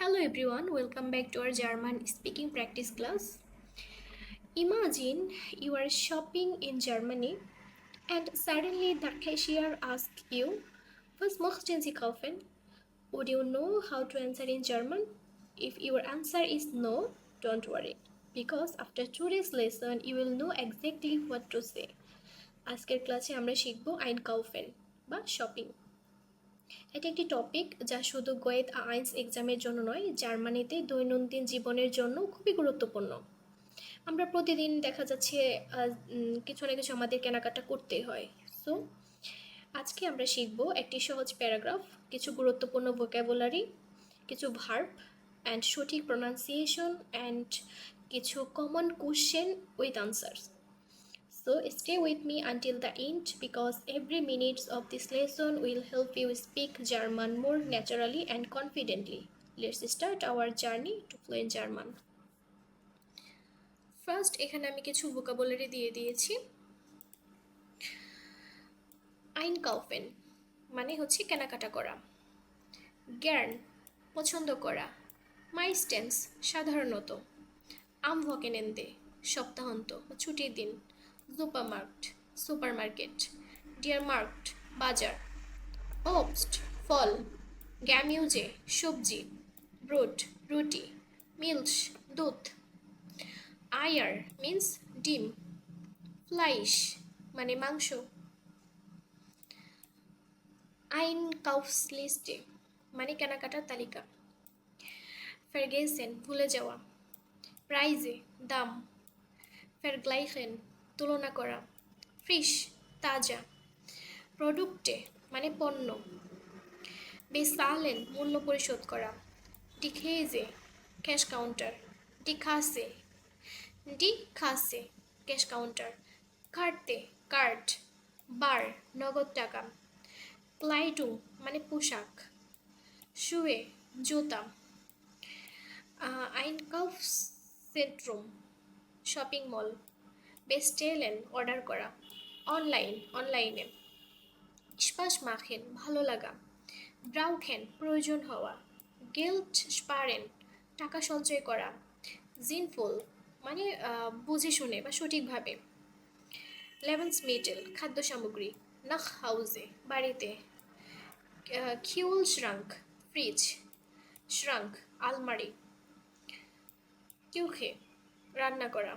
Hello everyone, welcome back to our German speaking practice class. Imagine you are shopping in Germany and suddenly the cashier asks you, Was möchten Sie kaufen? Would you know how to answer in German? If your answer is no, don't worry, because after today's lesson you will know exactly what to say. আজকের ক্লাসে আমরা শিখব Einkaufen বা shopping. এটি একটি topic যা শুধু গোয়েত আইন্স এক্সামের জন্য নয়, জার্মানিতে দৈনন্দিন জীবনের জন্য খুবই গুরুত্বপূর্ণ। আমরা প্রতিদিন দেখা যাচ্ছে কিছু না কিছু আমাদের কেনাকাটা করতে হয়। সো আজকে আমরা শিখব একটি সহজ প্যারাগ্রাফ, কিছু গুরুত্বপূর্ণ ভোকাবুলারি, কিছু ভার্ব অ্যান্ড সঠিক প্রোনাউন্সিয়েশন অ্যান্ড কিছু common question with answers. So stay with me until the end because every minute of this lesson will help you speak German more naturally and confidently. Let's start our journey to fluent German. First, এখানে আমি কিছু vocabulary দিয়ে দিয়েছি। Einkaufen মানে হচ্ছে কেনাকাটা করা। Gern পছন্দ করা। Meistens সাধারণত। Am Wochenende সপ্তাহান্ত বা ছুটির দিন। সুপারমার্কেট, ডিয়ার মার্কেট বাজার, ওবস্ট ফল, গ্যামিউজে সবজি, ব্রোড রুটি, মিল্ক দুধ, আয়ার মিন্স ডিম, ফ্লাইশ মানে মাংস, আইনকাউফসলিস্টে মানে কেনাকাটার তালিকা, ফেরগেসেন ভুলে যাওয়া, প্রাইজে দাম, ফেরগ্লাইখেন তুলনা করা, ফ্রিশ তাজা, প্রোডুক্টে মানে পণ্য, বেসালেন মূল্য পরিশোধ করা, ডিখেজে ক্যাশ কাউন্টার, ডিখাসে ক্যাশ কাউন্টার, কার্তে কার্ট, বার নগদ টাকা, ক্লাইডুং মানে পোশাক, শুয়ে জুতা, আইনকাউফসেন্ট্রুম শপিং মল, বেস্টেলেন অর্ডার করা, অনলাইনে, স্পাস মাখেন ভালো লাগা, ব্রাউখেন প্রয়োজন হওয়া, গিল্ট স্পারেন টাকা সঞ্চয় করা, জিনফুল মানে বুঝে শুনে বা সঠিকভাবে, লেভেন্সমিটেল খাদ্য সামগ্রী, নাখ হাউজে বাড়িতে, খিউল শ্রাঙ্ক ফ্রিজ, শ্রাঙ্ক আলমারি, কিউখে রান্না করা,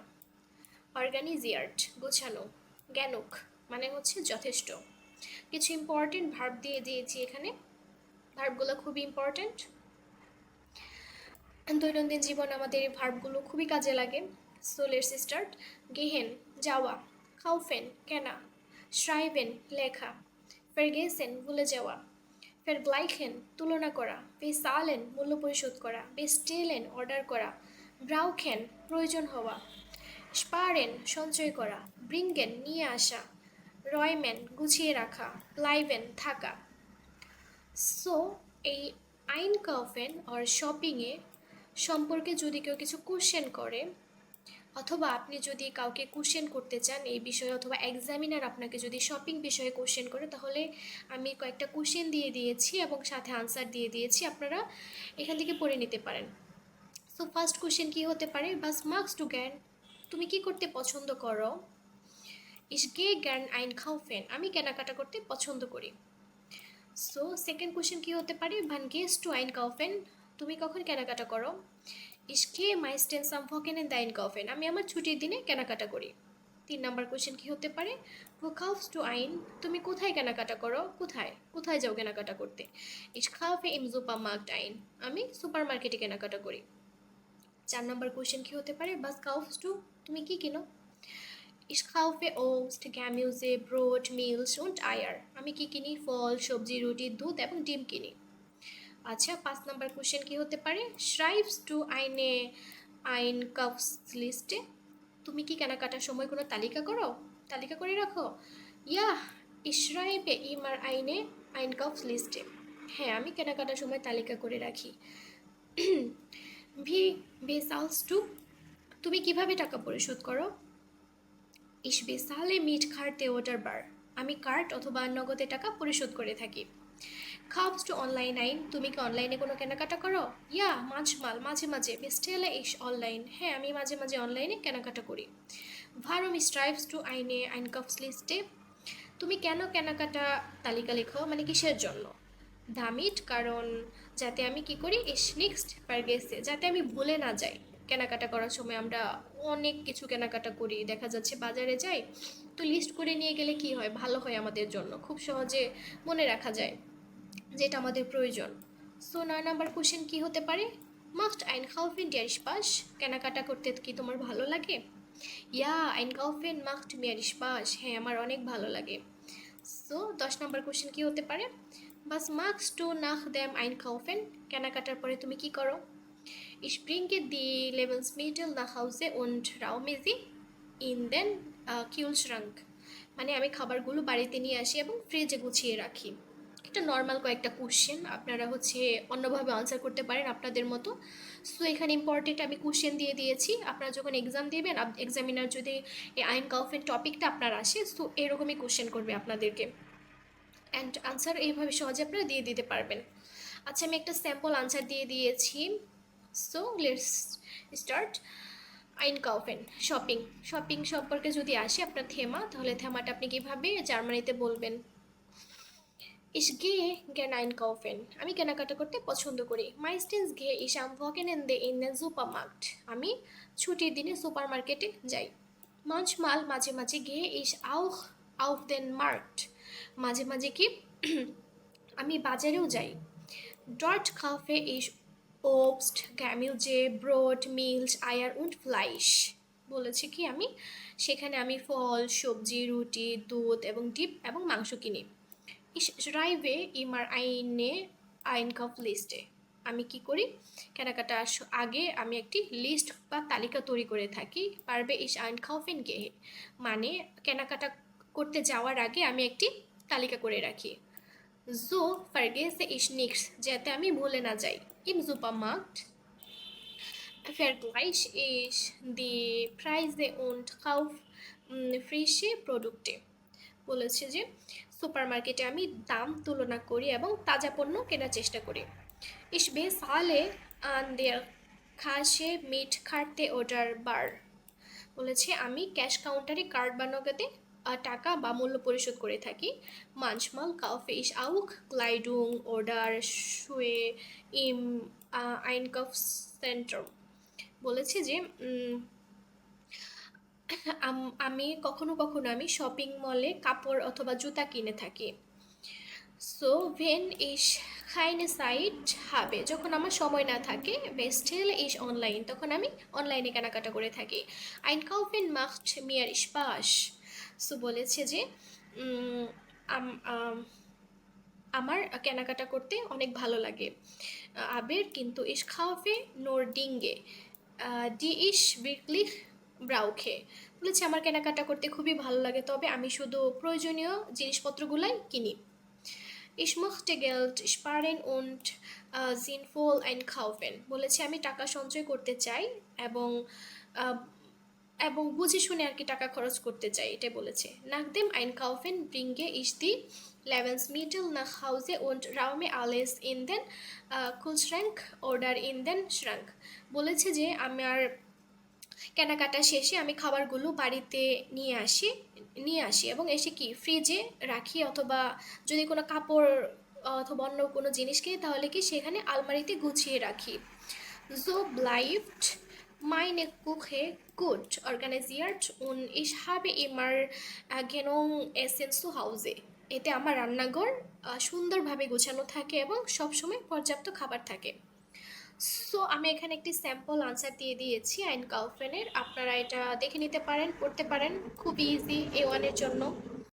অর্গানিজিয়ার্ট গোছানো, জ্ঞানক মানে হচ্ছে যথেষ্ট। কিছু ইম্পর্টেন্ট ভার্ব দিয়ে দিয়েছি এখানে, ভার্বগুলো খুবই ইম্পর্টেন্ট। দৈনন্দিন জীবন আমাদের এই ভার্বগুলো খুবই কাজে লাগে। So let's start. গেহেন যাওয়া, কাউফেন কেনা, শ্রাইবেন লেখা, ফেরগেসেন ভুলে যাওয়া, ফেরগ্লাইখেন তুলনা করা, বেসালেন মূল্য পরিশোধ করা, বেস্টেলেন অর্ডার করা, ব্রাউখেন প্রয়োজন হওয়া, স্পারেন সঞ্চয় করা, ব্রিঙ্গেন নিয়ে আসা, রয়ম্যান গুছিয়ে রাখা, লাইভেন থাকা। সো এই আইনকাউফেন আর শপিংয়ে সম্পর্কে যদি কেউ কিছু কোশ্চেন করে অথবা আপনি যদি কাউকে কোশ্চেন করতে চান এই বিষয়ে অথবা এক্সামিনার আপনাকে যদি শপিং বিষয়ে কোশ্চেন করে, তাহলে আমি কয়েকটা কোশ্চেন দিয়ে দিয়েছি এবং সাথে আনসার দিয়ে দিয়েছি, আপনারা এখান থেকে পড়ে নিতে পারেন। সো ফার্স্ট কোশ্চেন কী হতে পারে, বাস মার্কস টু গ্যান তুমি কি করতে পছন্দ করো, ইস গে গ্যান আইনকাউফেন আমি কেনাকাটা করতে পছন্দ করি। সো সেকেন্ড কোশ্চেন কী হতে পারে, ভান গেস টু আইনকাউফেন তুমি কখন কেনাকাটা করো, ইস গে মাইস্টেন সাম ভকেনেন দা আইনকাউফেন আমি আমার ছুটির দিনে কেনাকাটা করি। 3 নম্বর কোশ্চেন কী হতে পারে, ভো কাউফস টু আইন তুমি কোথায় কেনাকাটা করো, কোথায় কোথায় যাও কেনাকাটা করতে, ইস কাউফে ইম সুপারমার্কেট আইন আমি সুপার মার্কেটে কেনাকাটা করি। 4 নম্বর কোশ্চেন কী হতে পারে, বাস কাউফস টু তুমি কি কিনো, Ich kaufe Obst, Gemüse, Brot, Milch und Eier আমি কি কিনি, ফল সবজি রুটি দুধ এবং ডিম কিনি। আচ্ছা 5 নম্বর কোশ্চেন কি হতে পারে, schreibst du eine Einkaufsliste তুমি কি কেনাকাটার সময় কোনো তালিকা করো, তালিকা করে রাখো, ja ich schreibe immer eine Einkaufsliste হ্যাঁ আমি কেনাকাটার সময় তালিকা করে রাখি। wie bezahlst du তুমি কিভাবে টাকা পরিশোধ করো, Ich bezahle mit Karte oder Bar আমি কার্ড অথবা নগদে টাকা পরিশোধ করে থাকি। Kaufst du online ein? তুমি কি অনলাইনে কোনো কেনাকাটা করো? ইয়া manchmal মাঝে মাঝে bestelle ich online. হ্যাঁ আমি মাঝে মাঝে অনলাইনে কেনাকাটা করি। Warum schreibst du eine Einkaufsliste? তুমি কেন কেনাকাটা তালিকা লেখো, মানে কিসের জন্য? দামিট কারণ যাতে আমি কি করি ইস নেক্সট পারগেসে, যাতে আমি ভুলে না যাই। কেনাকাটা করার সময় আমরা অনেক কিছু কেনাকাটা করি, দেখা যাচ্ছে বাজারে যাই, তো লিস্ট করে নিয়ে গেলে কি হয়, ভালো হয় আমাদের জন্য, খুব সহজে মনে রাখা যায় যেটা আমাদের প্রয়োজন। সো 9 নাম্বার কোশ্চেন কি হতে পারে? Must einkaufen dir Spaß? কেনাকাটা করতে কি তোমার ভালো লাগে? ইয়া einkaufen macht mir Spaß, হ্যাঁ আমার অনেক ভালো লাগে। সো 10 নাম্বার কোশ্চেন কি হতে পারে? Was magst du nach dem Einkaufen? কেনাকাটার পরে তুমি কি করো? Ich bringe die Lebensmittel nach Hause und räume sie in den Kühlschrank. মানে আমি খাবারগুলো বাড়িতে নিয়ে আসি এবং ফ্রিজে গুছিয়ে রাখি। এটা নর্মাল কয়েকটা কোশ্চেন, আপনারা অন্যভাবে আনসার করতে পারেন আপনাদের মতো। সো এখানে ইম্পর্টেন্ট আমি কোশ্চেন দিয়ে দিয়েছি, আপনারা যখন এক্সাম দেবেন এক্সামিনার যদি এই আইনকাউফের টপিকটা আপনার আসে, সো এরকমই কোশ্চেন করবে আপনাদেরকে, অ্যান্ড আনসার এইভাবে সহজে আপনারা দিয়ে দিতে পারবেন। আচ্ছা আমি একটা স্যাম্পল আনসার দিয়ে দিয়েছি। So let's start. আইনকাউফেন শপিং, শপিং সম্পর্কে যদি আসি আপনার থেমা, তাহলে থেমাটা আপনি কীভাবে জার্মানিতে বলবেন? Ich gehe gerne einkaufen. আমি কেনাকাটা করতে পছন্দ করি। Meistens gehe ich am Wochenende in den Supermarkt. আমি ছুটির দিনে সুপারমার্কেটে যাই। Manchmal মাঝে মাঝে gehe ich auch auf den Markt. মাঝে মাঝে কি আমি বাজারেও যাই। Dort kaufe ich Obst, Gemüse, Brot, Milch, Eier und Fleisch. বলেছে কি আমি সেখানে আমি ফল, সবজি, রুটি, দুধ এবং ডিম এবং মাংস কিনি। Ich schreibe immer eine Einkaufsliste. আমি কি করি, কেনাকাটা আগে আমি একটি লিস্ট বা তালিকা তৈরি করে থাকি। পারবে ich einkaufen gehe, মানে কেনাকাটা করতে যাওয়ার আগে আমি একটি তালিকা করে রাখি। So vergesse ich nichts, যাতে আমি ভুলে না যাই। Im Supermarkt vergleiche ich die Preise und kaufe frische Produkte. বলেছে যে সুপারমার্কেটে আমি দাম তুলনা করি এবং তাজা পণ্য কেনার চেষ্টা করি। Ich bezahle an der Kasse mit Karte oder Bar. বলেছে আমি ক্যাশ কাউন্টারে কার্ড বা নগদে টাকা বা মূল্য পরিশোধ করে থাকি। Manchmal kaufe ich auch Kleidung oder Schuhe im Einkaufszentrum. বলেছে যে আমি কখনো কখনো আমি শপিং মলে কাপড় অথবা জুতা কিনে থাকি। সো ভেন ইস keine Zeit habe, যখন আমার সময় না থাকে, bestelle ich online, তখন আমি অনলাইনে কেনাকাটা করে থাকি। Einkaufen macht mir Spaß. So বলেছে যে আমার কেনাকাটা করতে অনেক ভালো লাগে। আবের কিন্তু ich kaufe nur Dinge, die ich wirklich brauche. বলেছে আমার কেনাকাটা করতে খুবই ভালো লাগে, তবে আমি শুধু প্রয়োজনীয় জিনিসপত্রগুলাই কিনি। Ich möchte Geld sparen und sinnvoll einkaufen. বলেছে আমি টাকা সঞ্চয় করতে চাই এবং এবং বুঝে শুনে আর কি টাকা খরচ করতে চাই, এটাই বলেছে। Nach dem Einkaufen bringe ich die Lebensmittel nach Hause und räume alles in den Kühlschrank oder in den Schrank. বলেছে যে আমার কেনাকাটা শেষে আমি খাবারগুলো বাড়িতে নিয়ে আসি এবং এসে কি ফ্রিজে রাখি, অথবা যদি কোনো কাপড় অথবা অন্য কোনো জিনিস কিনি তাহলে কি সেখানে আলমারিতে গুছিয়ে রাখি। So bleibt meine Küche gut organisiert und ich habe immer genug Essen zu Hause. এতে আমার রান্নাঘর সুন্দরভাবে গোছানো থাকে এবং সবসময় পর্যাপ্ত খাবার থাকে। সো আমি এখানে একটি স্যাম্পল আনসার দিয়ে দিয়েছি আইনকাউফেনের, আপনারা এটা দেখে নিতে পারেন, পড়তে পারেন, খুব ইজি A1 এর জন্য।